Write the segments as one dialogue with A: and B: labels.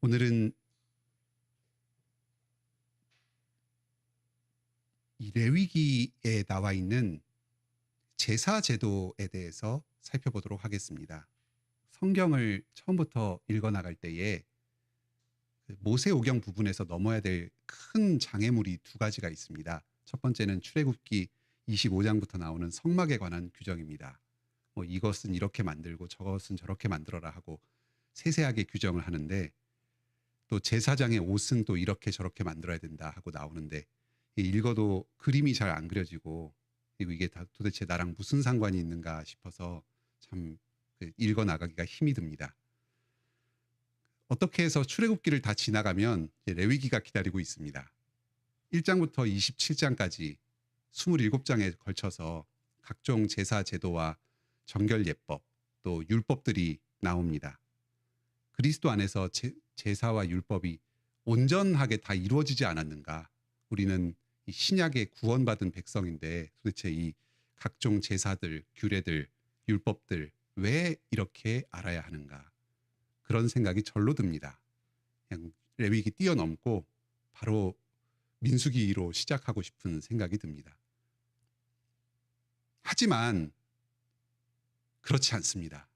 A: 오늘은 이 레위기에 나와 있는 제사 제도에 대해서 살펴보도록 하겠습니다. 성경을 처음부터 읽어 나갈 때에 모세오경 부분에서 넘어야 될 큰 장애물이 두 가지가 있습니다. 첫 번째는 출애굽기 25장부터 나오는 성막에 관한 규정입니다. 이것은 이렇게 만들고 저것은 저렇게 만들어라 하고 세세하게 규정을 하는데, 또 제사장의 옷은 또 이렇게 저렇게 만들어야 된다 하고 나오는데, 읽어도 그림이 잘 안 그려지고, 그리고 이게 다 도대체 나랑 무슨 상관이 있는가 싶어서 참 읽어 나가기가 힘이 듭니다. 어떻게 해서 출애굽기를 다 지나가면 레위기가 기다리고 있습니다. 1장부터 27장까지 27장에 걸쳐서 각종 제사 제도와 정결 예법, 또 율법들이 나옵니다. 그리스도 안에서 제사와 율법이 온전하게 다 이루어지지 않았는가? 우리는 이 신약의 구원받은 백성인데 도대체 이 각종 제사들, 규례들, 율법들 왜 이렇게 알아야 하는가? 그런 생각이 절로 듭니다. 그냥 레위기 뛰어넘고 바로 민수기로 시작하고 싶은 생각이 듭니다. 하지만 그렇지 않습니다.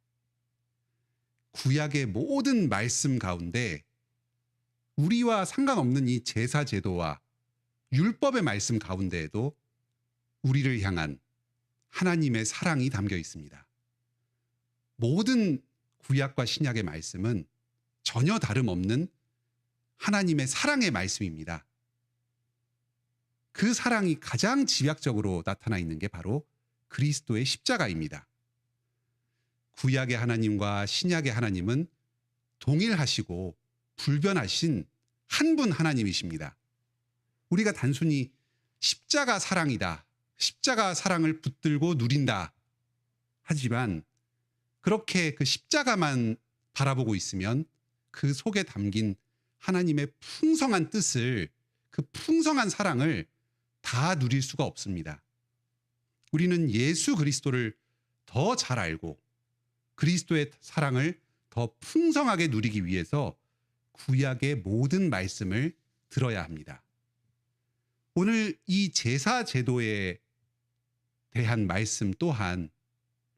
A: 구약의 모든 말씀 가운데 우리와 상관없는 이 제사 제도와 율법의 말씀 가운데에도 우리를 향한 하나님의 사랑이 담겨 있습니다. 모든 구약과 신약의 말씀은 전혀 다름없는 하나님의 사랑의 말씀입니다. 그 사랑이 가장 집약적으로 나타나 있는 게 바로 그리스도의 십자가입니다. 구약의 하나님과 신약의 하나님은 동일하시고 불변하신 한 분 하나님이십니다. 우리가 단순히 십자가 사랑이다, 십자가 사랑을 붙들고 누린다 하지만, 그렇게 그 십자가만 바라보고 있으면 그 속에 담긴 하나님의 풍성한 뜻을, 그 풍성한 사랑을 다 누릴 수가 없습니다. 우리는 예수 그리스도를 더 잘 알고 그리스도의 사랑을 더 풍성하게 누리기 위해서 구약의 모든 말씀을 들어야 합니다. 오늘 이 제사 제도에 대한 말씀 또한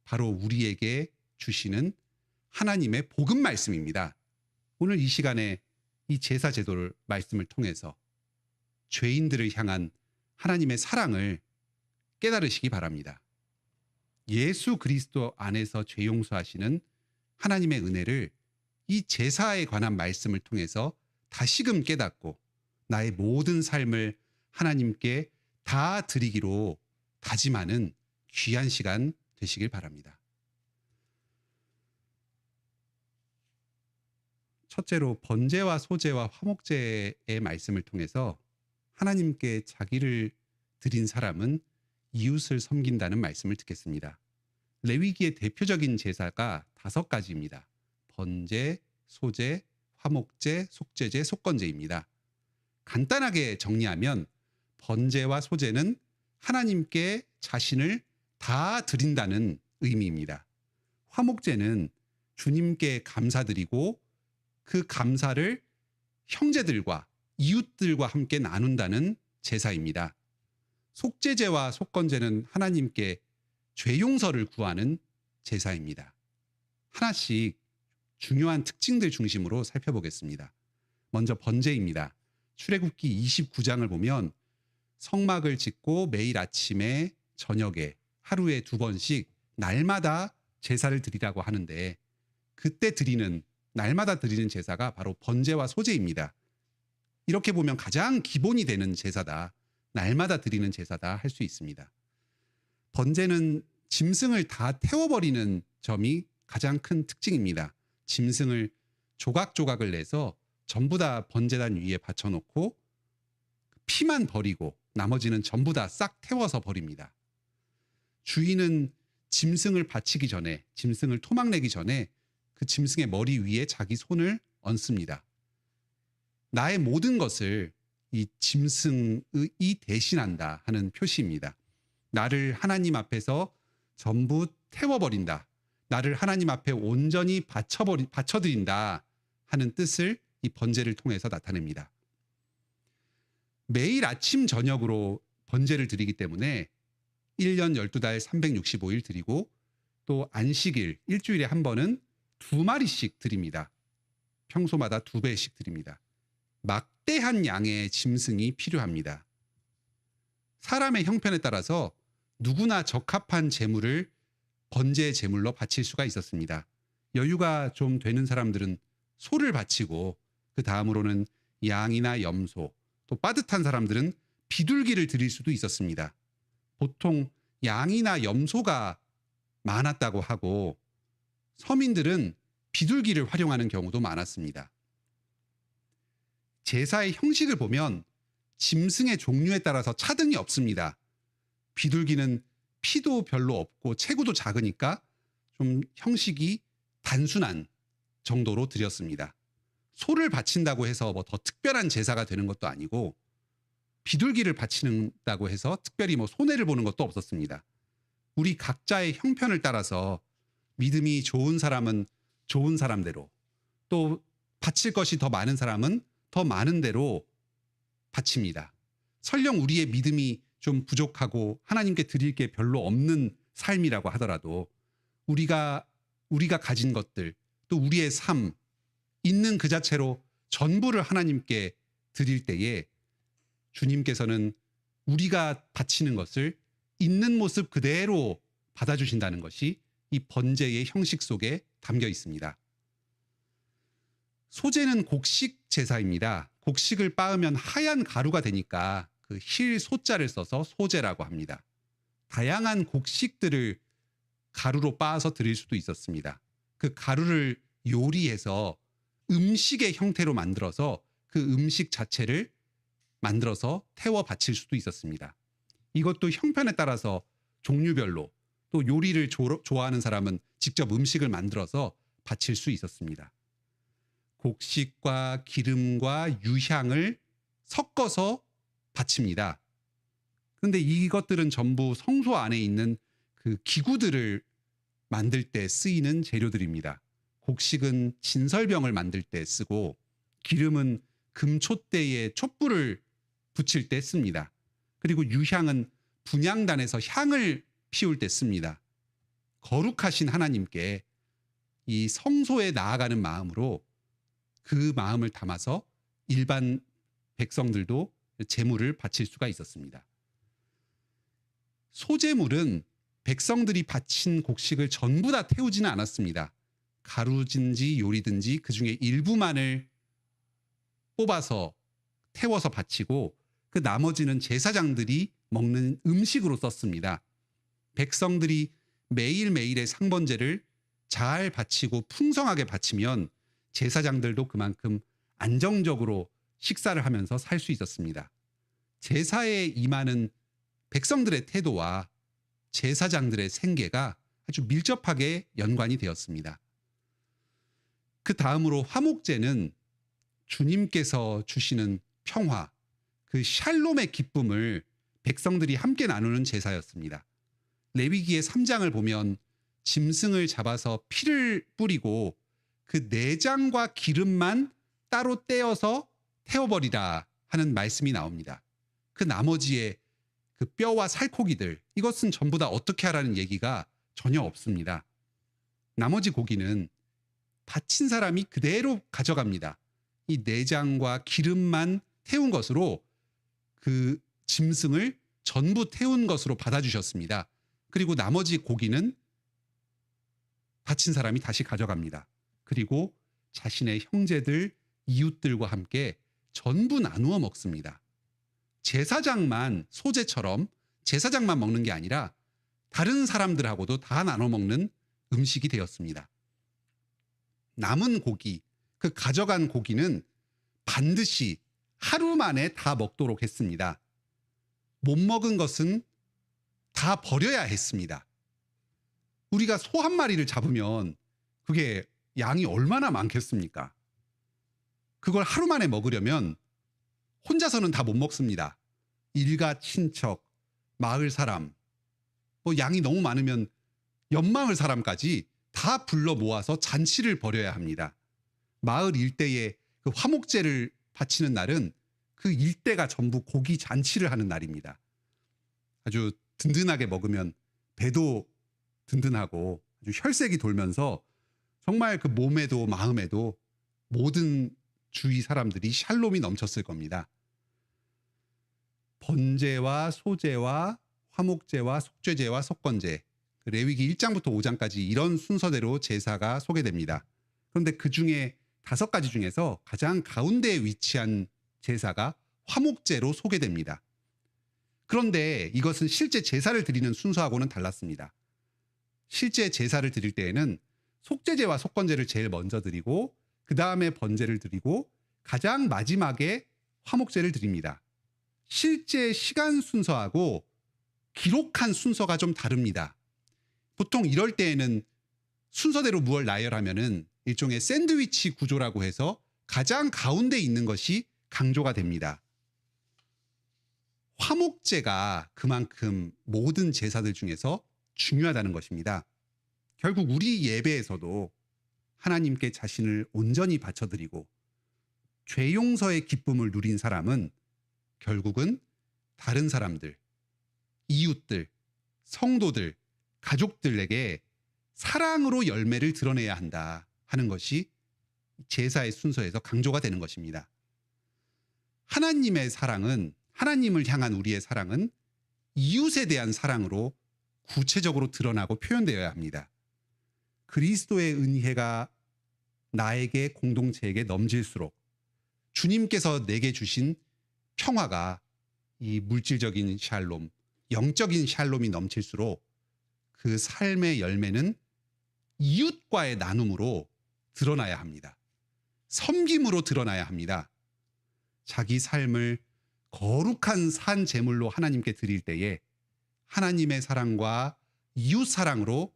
A: 바로 우리에게 주시는 하나님의 복음 말씀입니다. 오늘 이 시간에 이 제사 제도를 말씀을 통해서 죄인들을 향한 하나님의 사랑을 깨달으시기 바랍니다. 예수 그리스도 안에서 죄 용서하시는 하나님의 은혜를 이 제사에 관한 말씀을 통해서 다시금 깨닫고 나의 모든 삶을 하나님께 다 드리기로 다짐하는 귀한 시간 되시길 바랍니다. 첫째로 번제와 소제와 화목제의 말씀을 통해서 하나님께 자기를 드린 사람은 이웃을 섬긴다는 말씀을 듣겠습니다. 레위기의 대표적인 제사가 5가지입니다. 번제, 소제, 화목제, 속죄제, 속건제입니다. 간단하게 정리하면 번제와 소제는 하나님께 자신을 다 드린다는 의미입니다. 화목제는 주님께 감사드리고 그 감사를 형제들과 이웃들과 함께 나눈다는 제사입니다. 속죄제와 속건제는 하나님께 죄 용서를 구하는 제사입니다. 하나씩 중요한 특징들 중심으로 살펴보겠습니다. 먼저 번제입니다. 출애굽기 29장을 보면 성막을 짓고 매일 아침에 저녁에 하루에 2번씩 날마다 제사를 드리라고 하는데, 그때 드리는, 날마다 드리는 제사가 바로 번제와 소제입니다. 이렇게 보면 가장 기본이 되는 제사다, 날마다 드리는 제사다 할 수 있습니다. 번제는 짐승을 다 태워버리는 점이 가장 큰 특징입니다. 짐승을 조각조각을 내서 전부 다 번제단 위에 받쳐놓고 피만 버리고 나머지는 전부 다 싹 태워서 버립니다. 주인은 짐승을 바치기 전에, 짐승을 토막내기 전에 그 짐승의 머리 위에 자기 손을 얹습니다. 나의 모든 것을 이 짐승이 대신한다 하는 표시입니다. 나를 하나님 앞에서 전부 태워버린다, 나를 하나님 앞에 온전히 바쳐드린다 하는 뜻을 이 번제를 통해서 나타냅니다. 매일 아침 저녁으로 번제를 드리기 때문에 1년 12달 365일 드리고 또 안식일 일주일에 한 번은 2마리씩 드립니다. 평소마다 2배씩 드립니다. 막대한 양의 짐승이 필요합니다. 사람의 형편에 따라서 누구나 적합한 제물을 번제 제물로 바칠 수가 있었습니다. 여유가 좀 되는 사람들은 소를 바치고 그 다음으로는 양이나 염소, 또 빠듯한 사람들은 비둘기를 드릴 수도 있었습니다. 보통 양이나 염소가 많았다고 하고 서민들은 비둘기를 활용하는 경우도 많았습니다. 제사의 형식을 보면 짐승의 종류에 따라서 차등이 없습니다. 비둘기는 피도 별로 없고 체구도 작으니까 좀 형식이 단순한 정도로 드렸습니다. 소를 바친다고 해서 뭐 더 특별한 제사가 되는 것도 아니고 비둘기를 바친다고 해서 특별히 뭐 손해를 보는 것도 없었습니다. 우리 각자의 형편을 따라서 믿음이 좋은 사람은 좋은 사람대로, 또 바칠 것이 더 많은 사람은 더 많은 대로 바칩니다. 설령 우리의 믿음이 좀 부족하고 하나님께 드릴 게 별로 없는 삶이라고 하더라도 우리가 가진 것들, 또 우리의 삶, 있는 그 자체로 전부를 하나님께 드릴 때에 주님께서는 우리가 바치는 것을 있는 모습 그대로 받아주신다는 것이 이 번제의 형식 속에 담겨 있습니다. 소제는 곡식 제사입니다. 곡식을 빻으면 하얀 가루가 되니까 그 힐 소자를 써서 소제라고 합니다. 다양한 곡식들을 가루로 빻아서 드릴 수도 있었습니다. 그 가루를 요리해서 음식의 형태로 만들어서 그 음식 자체를 만들어서 태워 바칠 수도 있었습니다. 이것도 형편에 따라서 종류별로, 또 요리를 좋아하는 사람은 직접 음식을 만들어서 바칠 수 있었습니다. 곡식과 기름과 유향을 섞어서 바칩니다. 그런데 이것들은 전부 성소 안에 있는 그 기구들을 만들 때 쓰이는 재료들입니다. 곡식은 진설병을 만들 때 쓰고 기름은 금촛대에 촛불을 붙일 때 씁니다. 그리고 유향은 분향단에서 향을 피울 때 씁니다. 거룩하신 하나님께 이 성소에 나아가는 마음으로 그 마음을 담아서 일반 백성들도 제물을 바칠 수가 있었습니다. 소제물은 백성들이 바친 곡식을 전부 다 태우지는 않았습니다. 가루든지 요리든지 그 중에 일부만을 뽑아서 태워서 바치고 그 나머지는 제사장들이 먹는 음식으로 썼습니다. 백성들이 매일매일의 상번제를 잘 바치고 풍성하게 바치면 제사장들도 그만큼 안정적으로 식사를 하면서 살 수 있었습니다. 제사에 임하는 백성들의 태도와 제사장들의 생계가 아주 밀접하게 연관이 되었습니다. 그 다음으로 화목제는 주님께서 주시는 평화, 그 샬롬의 기쁨을 백성들이 함께 나누는 제사였습니다. 레위기의 3장을 보면 짐승을 잡아서 피를 뿌리고 그 내장과 기름만 따로 떼어서 태워버리라 하는 말씀이 나옵니다. 그 나머지의 그 뼈와 살코기들, 이것은 전부 다 어떻게 하라는 얘기가 전혀 없습니다. 나머지 고기는 바친 사람이 그대로 가져갑니다. 이 내장과 기름만 태운 것으로 그 짐승을 전부 태운 것으로 받아주셨습니다. 그리고 나머지 고기는 바친 사람이 다시 가져갑니다. 그리고 자신의 형제들, 이웃들과 함께 전부 나누어 먹습니다. 제사장만 소제처럼 제사장만 먹는 게 아니라 다른 사람들하고도 다 나눠 먹는 음식이 되었습니다. 남은 고기, 그 가져간 고기는 반드시 하루 만에 다 먹도록 했습니다. 못 먹은 것은 다 버려야 했습니다. 우리가 소 한 마리를 잡으면 그게 양이 얼마나 많겠습니까? 그걸 하루 만에 먹으려면 혼자서는 다 못 먹습니다. 일가 친척, 마을 사람, 양이 너무 많으면 옆마을 사람까지 다 불러 모아서 잔치를 벌여야 합니다. 마을 일대에 그 화목제를 바치는 날은 그 일대가 전부 고기 잔치를 하는 날입니다. 아주 든든하게 먹으면 배도 든든하고 아주 혈색이 돌면서 정말 그 몸에도 마음에도 모든 주위 사람들이 샬롬이 넘쳤을 겁니다. 번제와 소제와 화목제와 속죄제와 속건제, 그 레위기 1장부터 5장까지 이런 순서대로 제사가 소개됩니다. 그런데 그 중에 5가지 중에서 가장 가운데에 위치한 제사가 화목제로 소개됩니다. 그런데 이것은 실제 제사를 드리는 순서하고는 달랐습니다. 실제 제사를 드릴 때에는 속죄제와 속건제를 제일 먼저 드리고 그 다음에 번제를 드리고 가장 마지막에 화목제를 드립니다. 실제 시간 순서하고 기록한 순서가 좀 다릅니다. 보통 이럴 때에는 순서대로 무얼 나열하면은 일종의 샌드위치 구조라고 해서 가장 가운데 있는 것이 강조가 됩니다. 화목제가 그만큼 모든 제사들 중에서 중요하다는 것입니다. 결국 우리 예배에서도 하나님께 자신을 온전히 바쳐드리고 죄 용서의 기쁨을 누린 사람은 결국은 다른 사람들, 이웃들, 성도들, 가족들에게 사랑으로 열매를 드러내야 한다 하는 것이 제사의 순서에서 강조가 되는 것입니다. 하나님의 사랑은, 하나님을 향한 우리의 사랑은 이웃에 대한 사랑으로 구체적으로 드러나고 표현되어야 합니다. 그리스도의 은혜가 나에게, 공동체에게 넘칠수록 주님께서 내게 주신 평화가, 이 물질적인 샬롬, 영적인 샬롬이 넘칠수록 그 삶의 열매는 이웃과의 나눔으로 드러나야 합니다. 섬김으로 드러나야 합니다. 자기 삶을 거룩한 산 제물로 하나님께 드릴 때에 하나님의 사랑과 이웃 사랑으로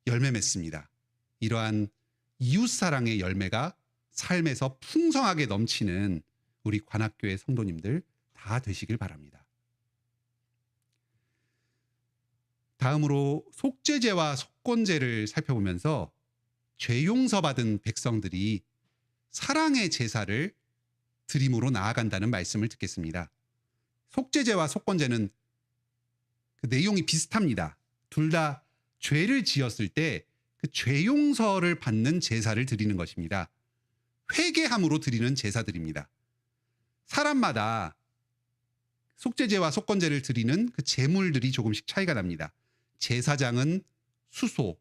A: 열매 맺습니다. 이러한 이웃 사랑의 열매가 삶에서 풍성하게 넘치는 우리 관악교회 성도님들 다 되시길 바랍니다. 다음으로 속죄제와 속건제를 살펴보면서 죄 용서받은 백성들이 사랑의 제사를 드림으로 나아간다는 말씀을 듣겠습니다. 속죄제와 속건제는 그 내용이 비슷합니다. 둘 다 죄를 지었을 때 그 죄 용서를 받는 제사를 드리는 것입니다. 회개함으로 드리는 제사들입니다. 사람마다 속죄제와 속건제를 드리는 그 제물들이 조금씩 차이가 납니다. 제사장은 수소,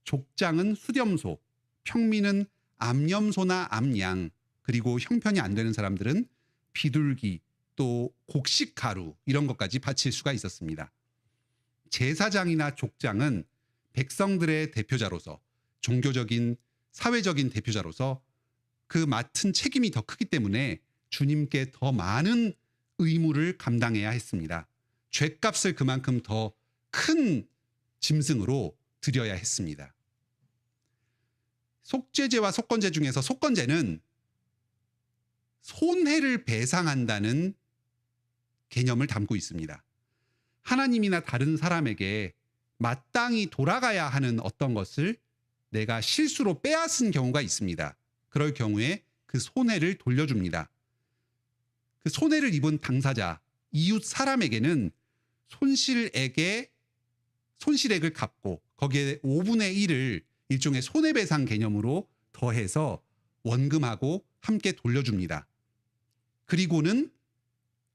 A: 족장은 수렴소, 평민은 암염소나 암양, 그리고 형편이 안 되는 사람들은 비둘기, 또 곡식가루 이런 것까지 바칠 수가 있었습니다. 제사장이나 족장은 백성들의 대표자로서, 종교적인, 사회적인 대표자로서 그 맡은 책임이 더 크기 때문에 주님께 더 많은 의무를 감당해야 했습니다. 죗값을 그만큼 더 큰 짐승으로 드려야 했습니다. 속죄제와 속건제 중에서 속건제는 손해를 배상한다는 개념을 담고 있습니다. 하나님이나 다른 사람에게 마땅히 돌아가야 하는 어떤 것을 내가 실수로 빼앗은 경우가 있습니다. 그럴 경우에 그 손해를 돌려줍니다. 그 손해를 입은 당사자, 이웃 사람에게는 손실액을 갚고 거기에 5분의 1을 일종의 손해배상 개념으로 더해서 원금하고 함께 돌려줍니다. 그리고는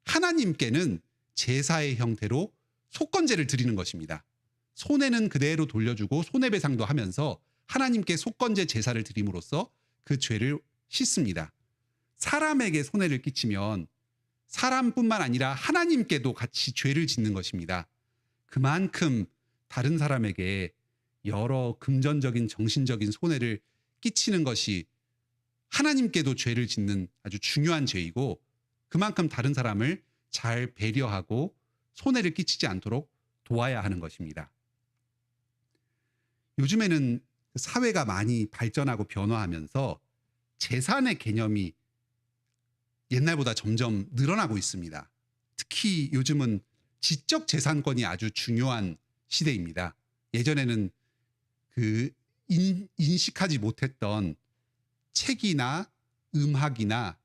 A: 하나님께는 제사의 형태로 속건제를 드리는 것입니다. 손해는 그대로 돌려주고 손해배상도 하면서 하나님께 속건제 제사를 드림으로써 그 죄를 씻습니다. 사람에게 손해를 끼치면 사람뿐만 아니라 하나님께도 같이 죄를 짓는 것입니다. 그만큼 다른 사람에게 여러 금전적인, 정신적인 손해를 끼치는 것이 하나님께도 죄를 짓는 아주 중요한 죄이고, 그만큼 다른 사람을 잘 배려하고 손해를 끼치지 않도록 도와야 하는 것입니다. 요즘에는 사회가 많이 발전하고 변화하면서 재산의 개념이 옛날보다 점점 늘어나고 있습니다. 특히 요즘은 지적 재산권이 아주 중요한 시대입니다. 예전에는 그 인식하지 못했던 책이나 음악이나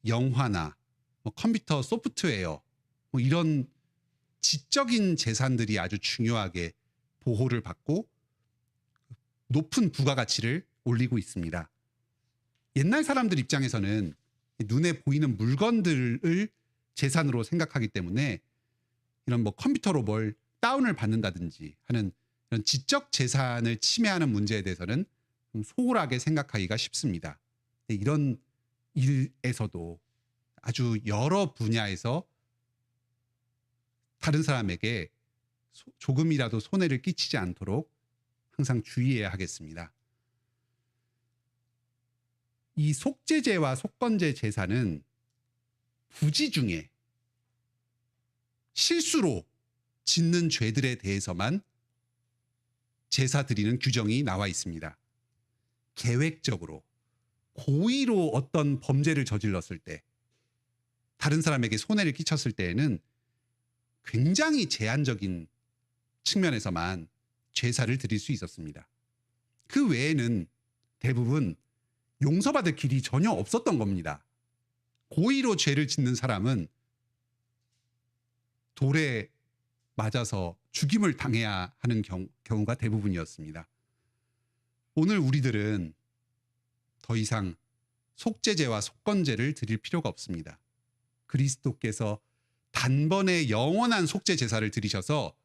A: 영화나 컴퓨터 소프트웨어 이런 지적인 재산들이 아주 중요하게 보호를 받고 높은 부가가치를 올리고 있습니다. 옛날 사람들 입장에서는 눈에 보이는 물건들을 재산으로 생각하기 때문에 이런 컴퓨터로 뭘 다운을 받는다든지 하는 이런 지적 재산을 침해하는 문제에 대해서는 좀 소홀하게 생각하기가 쉽습니다. 이런 일에서도 아주 여러 분야에서 다른 사람에게 조금이라도 손해를 끼치지 않도록 항상 주의해야 하겠습니다. 이 속죄제와 속건제 제사는 부지 중에 실수로 짓는 죄들에 대해서만 제사 드리는 규정이 나와 있습니다. 계획적으로 고의로 어떤 범죄를 저질렀을 때, 다른 사람에게 손해를 끼쳤을 때에는 굉장히 제한적인 측면에서만 제사를 드릴 수 있었습니다. 그 외에는 대부분 용서받을 길이 전혀 없었던 겁니다. 고의로 죄를 짓는 사람은 돌에 맞아서 죽임을 당해야 하는 경우가 대부분이었습니다. 오늘 우리들은 더 이상 속죄제와 속건제를 드릴 필요가 없습니다. 그리스도께서 단번에 영원한 속죄 제사를 드리셔서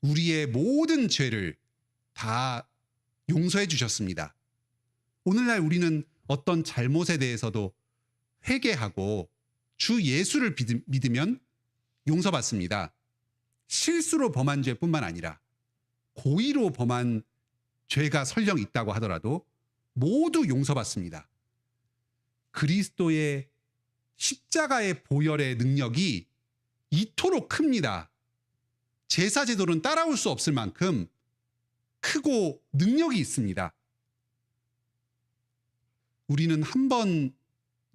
A: 우리의 모든 죄를 다 용서해 주셨습니다. 오늘날 우리는 어떤 잘못에 대해서도 회개하고 주 예수를 믿으면 용서받습니다. 실수로 범한 죄뿐만 아니라 고의로 범한 죄가 설령 있다고 하더라도 모두 용서받습니다. 그리스도의 십자가의 보혈의 능력이 이토록 큽니다. 제사 제도는 따라올 수 없을 만큼 크고 능력이 있습니다. 우리는 한 번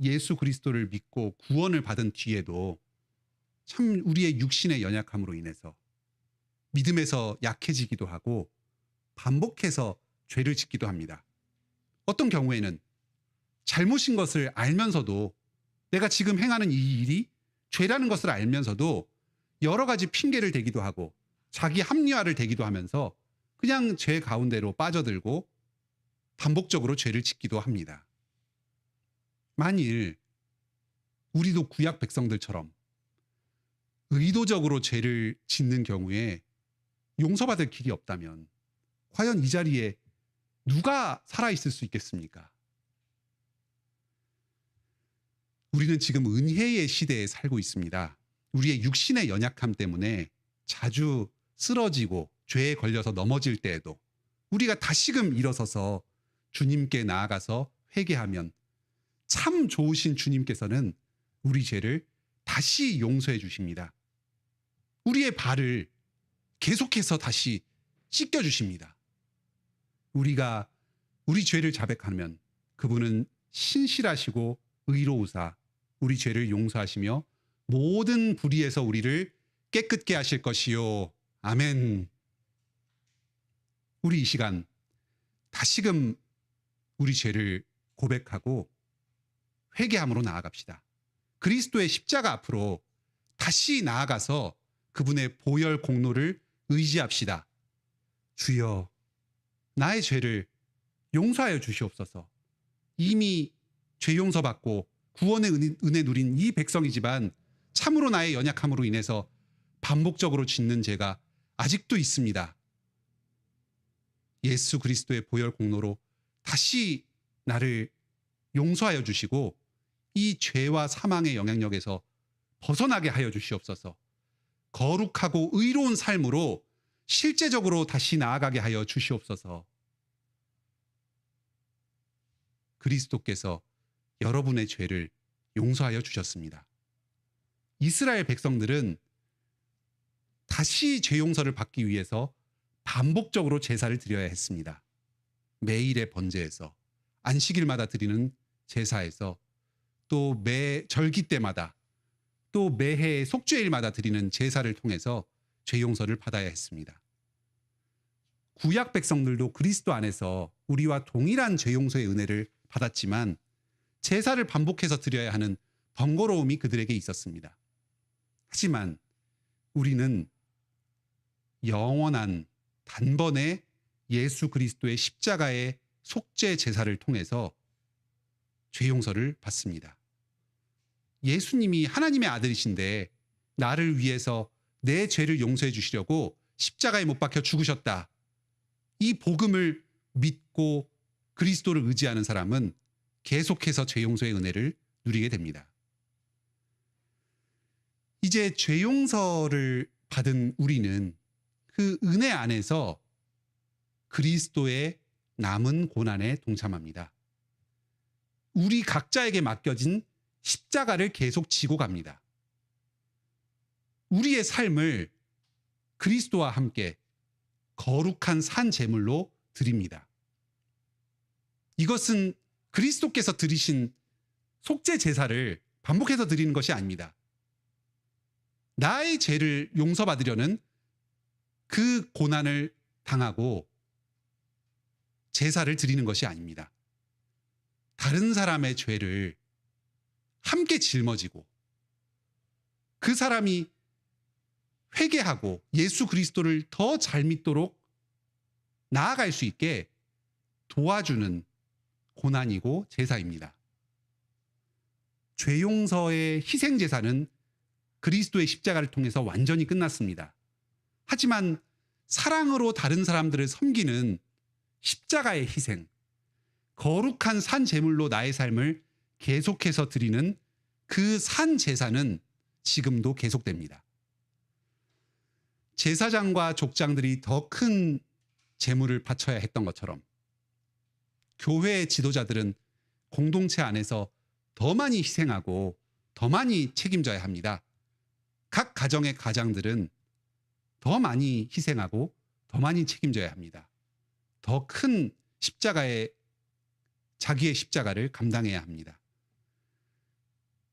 A: 예수 그리스도를 믿고 구원을 받은 뒤에도 참 우리의 육신의 연약함으로 인해서 믿음에서 약해지기도 하고 반복해서 죄를 짓기도 합니다. 어떤 경우에는 잘못인 것을 알면서도, 내가 지금 행하는 이 일이 죄라는 것을 알면서도 여러 가지 핑계를 대기도 하고 자기 합리화를 대기도 하면서 그냥 죄 가운데로 빠져들고 반복적으로 죄를 짓기도 합니다. 만일 우리도 구약 백성들처럼 의도적으로 죄를 짓는 경우에 용서받을 길이 없다면 과연 이 자리에 누가 살아있을 수 있겠습니까? 우리는 지금 은혜의 시대에 살고 있습니다. 우리의 육신의 연약함 때문에 자주 쓰러지고 죄에 걸려서 넘어질 때에도 우리가 다시금 일어서서 주님께 나아가서 회개하면 참 좋으신 주님께서는 우리 죄를 다시 용서해 주십니다. 우리의 발을 계속해서 다시 씻겨 주십니다. 우리가 우리 죄를 자백하면 그분은 신실하시고 의로우사 우리 죄를 용서하시며 모든 불의에서 우리를 깨끗게 하실 것이요. 아멘. 우리 이 시간 다시금 우리 죄를 고백하고 회개함으로 나아갑시다. 그리스도의 십자가 앞으로 다시 나아가서 그분의 보혈 공로를 의지합시다. 주여, 나의 죄를 용서하여 주시옵소서. 이미 죄 용서받고 구원의 은혜 누린 이 백성이지만 참으로 나의 연약함으로 인해서 반복적으로 짓는 죄가 아직도 있습니다. 예수 그리스도의 보혈 공로로 다시 나를 용서하여 주시고 이 죄와 사망의 영향력에서 벗어나게 하여 주시옵소서. 거룩하고 의로운 삶으로 실제적으로 다시 나아가게 하여 주시옵소서. 그리스도께서 여러분의 죄를 용서하여 주셨습니다. 이스라엘 백성들은 다시 죄 용서를 받기 위해서 반복적으로 제사를 드려야 했습니다. 매일의 번제에서, 안식일마다 드리는 제사에서, 또 매 절기 때마다, 또 매해 속죄일마다 드리는 제사를 통해서 죄 용서를 받아야 했습니다. 구약 백성들도 그리스도 안에서 우리와 동일한 죄 용서의 은혜를 받았지만 제사를 반복해서 드려야 하는 번거로움이 그들에게 있었습니다. 하지만 우리는 영원한 단번에 예수 그리스도의 십자가의 속죄 제사를 통해서 죄 용서를 받습니다. 예수님이 하나님의 아들이신데 나를 위해서 내 죄를 용서해 주시려고 십자가에 못 박혀 죽으셨다. 이 복음을 믿고 그리스도를 의지하는 사람은 계속해서 죄 용서의 은혜를 누리게 됩니다. 이제 죄 용서를 받은 우리는 그 은혜 안에서 그리스도의 남은 고난에 동참합니다. 우리 각자에게 맡겨진 십자가를 계속 지고 갑니다. 우리의 삶을 그리스도와 함께 거룩한 산 제물로 드립니다. 이것은 그리스도께서 드리신 속죄 제사를 반복해서 드리는 것이 아닙니다. 나의 죄를 용서받으려는 그 고난을 당하고 제사를 드리는 것이 아닙니다. 다른 사람의 죄를 함께 짊어지고 그 사람이 회개하고 예수 그리스도를 더 잘 믿도록 나아갈 수 있게 도와주는 고난이고 제사입니다. 죄 용서의 희생 제사는 그리스도의 십자가를 통해서 완전히 끝났습니다. 하지만 사랑으로 다른 사람들을 섬기는 십자가의 희생, 거룩한 산 제물로 나의 삶을 계속해서 드리는 그 산 제사는 지금도 계속됩니다. 제사장과 족장들이 더 큰 제물을 바쳐야 했던 것처럼 교회의 지도자들은 공동체 안에서 더 많이 희생하고 더 많이 책임져야 합니다. 각 가정의 가장들은 더 많이 희생하고 더 많이 책임져야 합니다. 더 큰 자기의 십자가를 감당해야 합니다.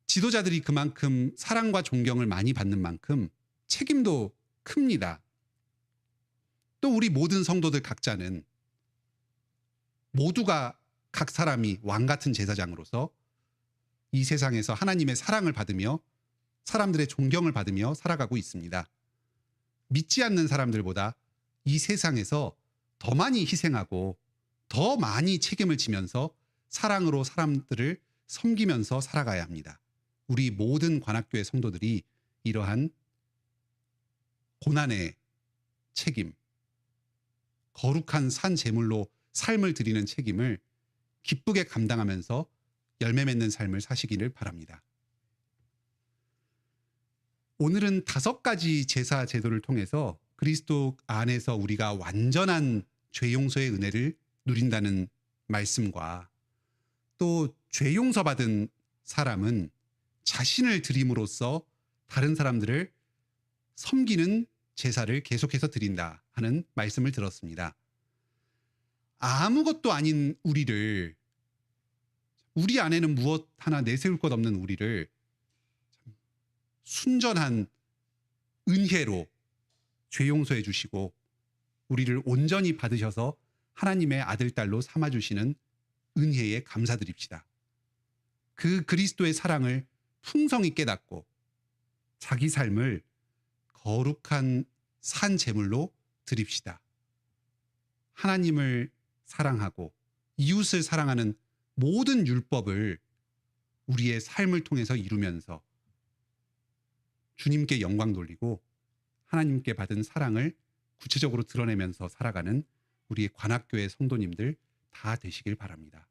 A: 지도자들이 그만큼 사랑과 존경을 많이 받는 만큼 책임도 큽니다. 또 우리 모든 성도들 각자는 모두가 각 사람이 왕 같은 제사장으로서 이 세상에서 하나님의 사랑을 받으며 사람들의 존경을 받으며 살아가고 있습니다. 믿지 않는 사람들보다 이 세상에서 더 많이 희생하고 더 많이 책임을 지면서 사랑으로 사람들을 섬기면서 살아가야 합니다. 우리 모든 관악교회 성도들이 이러한 고난의 책임, 거룩한 산 제물로 삶을 드리는 책임을 기쁘게 감당하면서 열매 맺는 삶을 사시기를 바랍니다. 오늘은 5가지 제사 제도를 통해서 그리스도 안에서 우리가 완전한 죄 용서의 은혜를 누린다는 말씀과 또 죄 용서받은 사람은 자신을 드림으로써 다른 사람들을 섬기는 제사를 계속해서 드린다 하는 말씀을 들었습니다. 아무것도 아닌 우리 안에는 무엇 하나 내세울 것 없는 우리를 순전한 은혜로 죄 용서해 주시고 우리를 온전히 받으셔서 하나님의 아들, 딸로 삼아주시는 은혜에 감사드립시다. 그 그리스도의 사랑을 풍성히 깨닫고 자기 삶을 거룩한 산 제물로 드립시다. 하나님을 사랑하고 이웃을 사랑하는 모든 율법을 우리의 삶을 통해서 이루면서 주님께 영광 돌리고 하나님께 받은 사랑을 구체적으로 드러내면서 살아가는 우리의 관악교회 성도님들 다 되시길 바랍니다.